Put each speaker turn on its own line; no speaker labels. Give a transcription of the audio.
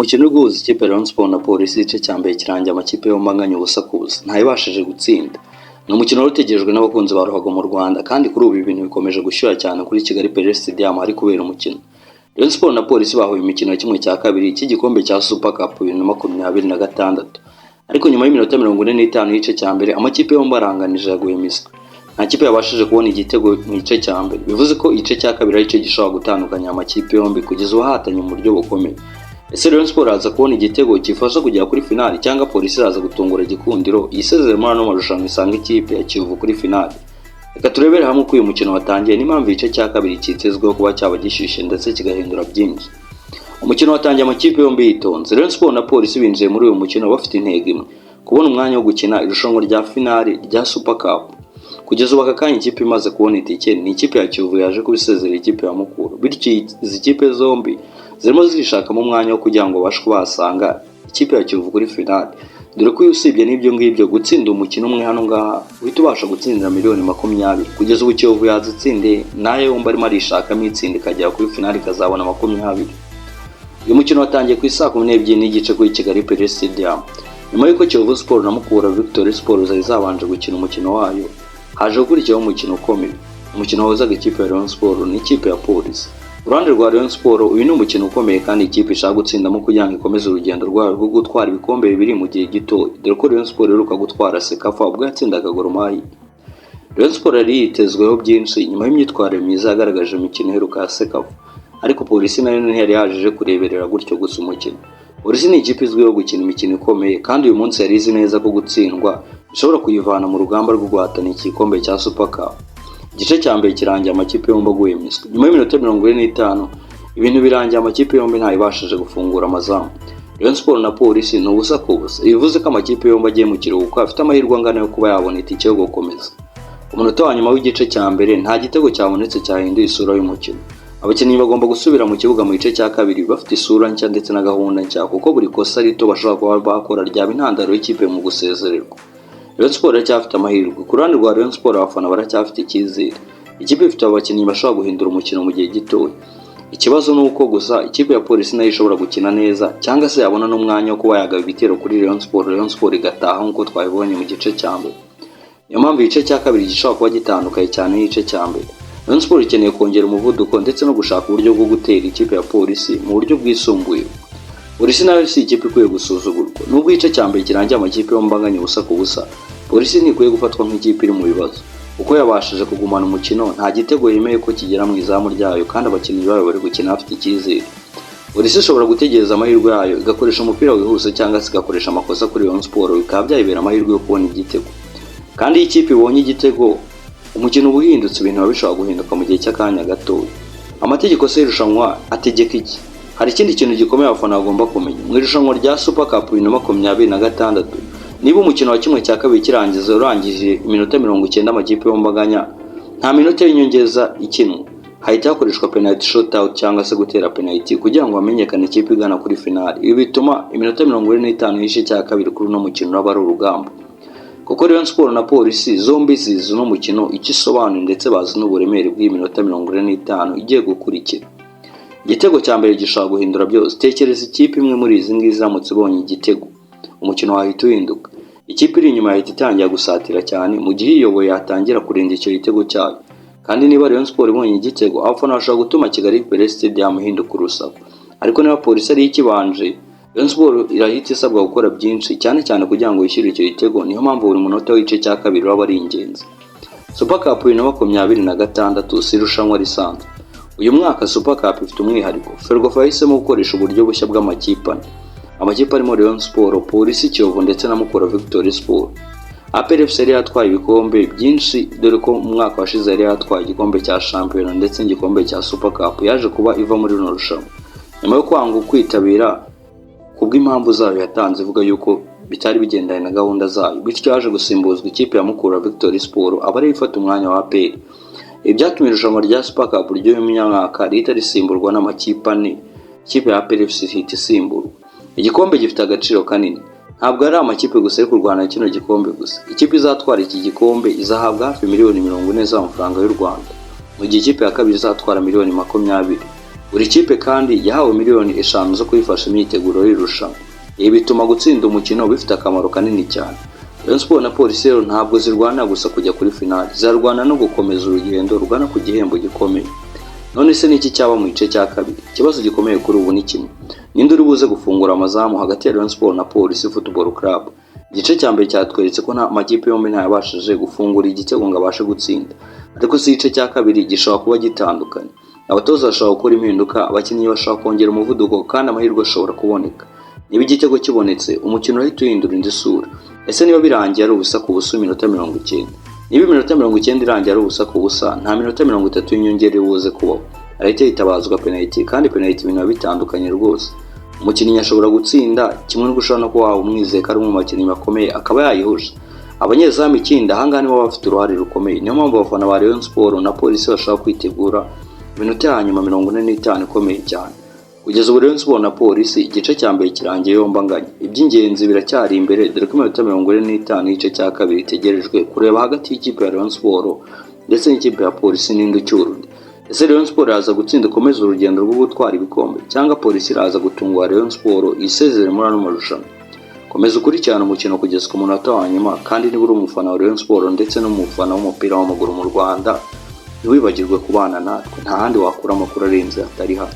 Umukino uguhuza ikipe ya Rayon Sports na Police igice cya mbere kirangiye amakipe yombi anganya ubusa ku busa ntayibashije gutsinda. Ni umukino wari utegerejwe n'abakunzi ba ruhago mu Rwanda kandi kuri ubu ibintu bikomeje gushyuha cyane kuri Kigali Pele Stadium hari kubera umukino. Rayon Sports na Police bahuye imikino ya kimwe cya kabiri cy'igikombe cya Super Cup 2026. Ariko nyuma y'iminota 45 y'igice cya mbere amakipe yombi aranganije yaguye miswi. Nta kipe yabashije kubona igitego mu gice cya mbere. Bivuze ko igice cya kabiri ari cyo gishobora gutandukanya amakipe yombi kugeza uhatanye mu buryo bukomeye. Ese Rayon Sports aza kubona igitego kifasha kujya kuri finali cyangwa Police iraza gutungura Gikundiro yisezerera muri ano marushanwa isanga ikipe ya Kiyovu kuri finali. Reka turebere hamwe uko uyu mukino watangiye n'impamvu igice cya kabiri cyitezweho kuba cyaba gishyushye ndetse kigahindura byinshi. Umukino watangiye amakipe yombi yitonze. Rayon Sports na Police binjiye muri uyu mukino bafite intego imwe, kubona umwanya wo gukina irushanwa rya finali rya Super Cup. Kugeza ubu aka kanya ikipe imaze kubona itike ni ikipe ya Kiyovu yaje kubisezerera ikipe ya Mukura. Bityo izi kipe zombi zirimo zishakamo umwanya wo kugira ngo bashe kubasanga ikipe ya Kiyovu kuri finali. Dore ko usibye n'ibyo ngibyo gutsinda umukino umwe hano ngaha uhita ubasha gutsindira miliyoni 20. Kugeza ubu Kiyovu yazitsindiye nayo yombi arimo arishakamo itsinda ikagera kuri finali ikazabona 20. Uyu mukino watangiye ku isaa 12 n'igice kuri Kigali Pele Stadium. Nyuma y'uko Kiyovu Sport na Mukura Victory Sport zari zabanje gukina umukino wayo, haje gukurikiraho umukino ukomeye. Umukino wahuzaga ikipe ya Rayon Sports n'ikipe ya Police. Uruhande rwa Rayon Sports uyu ni umukino ukomeye kandi ikipe ishaka gutsindamo kugira ngo ikomeze urugendo rwayo rwo gutwara ibikombe bibiri mu gihe gito. Dore ko Rayon Sports iheruka gutwara Sekafa ubwo yatsindaga Gor Mahia. Rayon Sports yari yitezweho byinshi nyuma y'imyitwarire myiza yagaragaje mu mikino iheruka ya Sekafa, ariko Police nayo ntiyari yaje kureberera gutyo gusa umukino. Police ni ikipe izwiho gukina imikino ikomeye kandi uyu munsi yari izi neza ko gutsindwa bishobora kuyivana mu rugamba rwo guhatana igikombe cya Super Cup. Igice cya mbere kirangiye amakipe yombi aguye miswi. Nyuma y'iminota 45 ibintu birangiye amakipe yombi ntayibashije gufungura amazamu. Rayon Sports na Police ni ubusa ku busa. Bivuze ko amakipe yombi agiye mu kiruhuko afite amahirwe angana yo kuba yabona itike yo gukomeza. Umunota wa nyuma w'igice cya mbere nta gitego cyabonetse cyahinduye isura y'umukino. Abakinnyi bagomba gusubira mu kibuga mu gice cya kabiri bafite isura nshya ndetse na gahunda nshya kuko buri kosa rito bashobora kuba bakora ryaba intandaro y'ikipe mu gusezererwa. Rayon Sports iracyafite amahirwe. Ku ruhande rwa Rayon Sports abafana baracyafite icyizere. Ikipe ifite abakinnyi bashobora guhindura umukino mu gihe gito. Ikibazo ni uko gusa ikipe ya Police nayo ishobora gukina neza cyangwa se yabona n'umwanya wo kuba yagaba ibitero kuri Rayon Sports igataha nk'uko twabibonye mu gice cya mbere. Niyo mpamvu igice cya kabiri gishobora kuba gitandukanye cyane n'igice cya mbere. Rayon Sports ikeneye kongera umuvuduko ndetse no gushaka uburyo bwo gutera ikipe ya Police mu buryo bwisumbuye. Police nayo si ikipe ikwiye gusuzugurwa. Nubwo igice cya mbere kirangiye amakipe yombi anganya ubusa ku busa, Police ntikwiye gufatwa nk'ikipe iri mu bibazo. Uko yabashije kugumana umukino nta gitego yemeye ko kigera mu izamu ryayo kandi abakinnyi bayo bari gukina bafite icyizere. Police ishobora gutegereza amahirwe yayo igakoresha umupira wihuse cyangwa se igakoresha amakosa kuri Rayon Sports bikaba byayibera amahirwe yo kubona igitego. Kandi iyi kipe ibonye igitego umukino uba uhindutse, ibintu bishobora guhinduka mu gihe cy'akanya gato. Amategeko se irushanwa ategeka iki? Hari ikindi kintu gikomeye abafana bagomba kumenya. Mu irushanwa rya Super Cup 2026 niba umukino wa kimwe cya kabiri kirangiza urangije iminota 90 amakipe yombi anganya, nta minota y'inyongeza ikinwa. Hahita hakoreshwa penalty shootout cyangwa se gutera penalty kugira ngo hamenyekane ikipe igana kuri finali. Ibi bituma iminota 45 y'igice cya kabiri kuri no mukino aba ari urugamba. Kuko Rayon Sports na Police zombi zizi no mukino ikisobanuye ndetse bazi n'uburemere bw'iminota 45 igiye gukurikira. Igitego cya mbere gishobora guhindura byose. Tekereza ikipe imwe muri izi ngizi zamutse bonye igitego, umukino wahita uhinduka. Ikipe iri inyuma yahita itangira gusatira cyane mu gihe iyoboye yatangira kurinda icyo gitego cyayo. Kandi niba Rayon Sports ibonye igitego abafana bashobora gutuma Kigali Pele Stadium ihinduka urusaku. Ariko niba Police ari ikibanje, Rayon Sports irahita isabwa gukora byinshi cyane cyane kugira ngo yishyure icyo gitego. Niyo mpamvu buri munota w'igice cya kabiri waba ari ingenzi. Super Cup 2026 si irushanwa risanzwe. Uyu mwaka Super Cup ifite umwihariko. Ferwafa yahisemo gukoresha uburyo bushya bw'amakipe ane. Amakipe arimo Rayon Sports, Police, Kiyovu ndetse na Mukura Victory Sport. APR FC yari yatwaye ibikombe byinshi dore ko mu mwaka washize yari yatwaye igikombe cya Champions ndetse n'igikombe cya Super Cup yaje kuba iva muri runo rushanwa. Nyuma yo kwanga kwitabira kubw'impamvu zayo yatanze ivuga yuko bitari bigendanye na gahunda zayo, bityo yaje gusimbuzwa ikipe ya Mukura Victory Sport abari ifata umwanya wa APR. Ibyatumye irushanwa rya Super Cup ry'uyu mwaka rihita risimburwa n'amakipe ane. Ikipe ya APR FC ihita isimburwa. Igikombe gifite agaciro kanini. Ntabwo ari amakipe gusa yo kurwana kino gikombe gusa. Ikipe izatwara iki gikombe izahabwa hafi miliyoni 40 z'amafaranga y'u Rwanda, mu gihe ikipe ya kabiri izatwara miliyoni 20. Buri kipe kandi yahawe miliyoni 5 zo kuyifasha imyiteguro y'irushanwa. Ibi bituma gutsinda umukino bifite akamaro kanini cyane. Rayon Sports na Police rero ntabwo zirwana gusa kujya kuri finale, zirarwana no gukomeza urugendo rugana ku gihembo gikomeye. None se niki cyaba mu gice cya kabiri? Ikibazo gikomeye kuri ubu ni kimwe: ninde uri buze gufungura amazamu hagati ya Rayon Sports na Police Football Club? Igice cya mbere cyatweretse ko nta makipe yombi ntayabashije gufungura igitego ngo abashe gutsinda, ariko si igice cya kabiri gishobora kuba gitandukanye. Abatoza bashobora gukora impinduka, abakinnyi bashobora kongera umuvuduko, kandi amahirwe ashobora kuboneka. Niba igitego kibonetse, umukino uhita uhindura indi sura. Ese niba birangiye ari ubusa ku busa iminota 90? Niba iminota 90 irangiye ari ubusa ku busa, nta minota 30 y'inyongera ibuze kubaho. Arahita yitabazwa penalty, kandi penalty ibintu bitandukanye rwose. Umukinnyi ashobora gutsinda kimwe no gushobora no kuba umwizeye ari mu makinnyi makomeye akaba yayihusha. Abanyezamu ikindi ahangana nibo bafite uruhare rukomeye. Niyo mpamvu abafana ba Rayon Sports na Police bashaka kwitegura iminota ya nyuma 45 ikomeye cyane. Kugeza ubu Rayon Sports na Police igice cya mbere kirangiye yombanganye. Iby'ingenzi biracyari imbere, dore ko iminota 45 igice cya kabiri itegerejwe kureba hagati y'ikipe ya Rayon Sports ndetse n'ikipe ya Police n'indi cyurundi. Ese Rayon Sports iraza gutsinda komeza urugendo rwo gutwara ibikombe, cyangwa Police iraza gutungwa Rayon Sports isezere muri ano marushanwa? Komeza ukurikirana umukino kugeza ku munota wa nyuma, kandi niba uri umufana wa Rayon Sports ndetse n'umufana w'umupira w'amaguru mu Rwanda, ntiwibagirwe kubana natwe. Nta handi wakura amakuru arenze atari hano.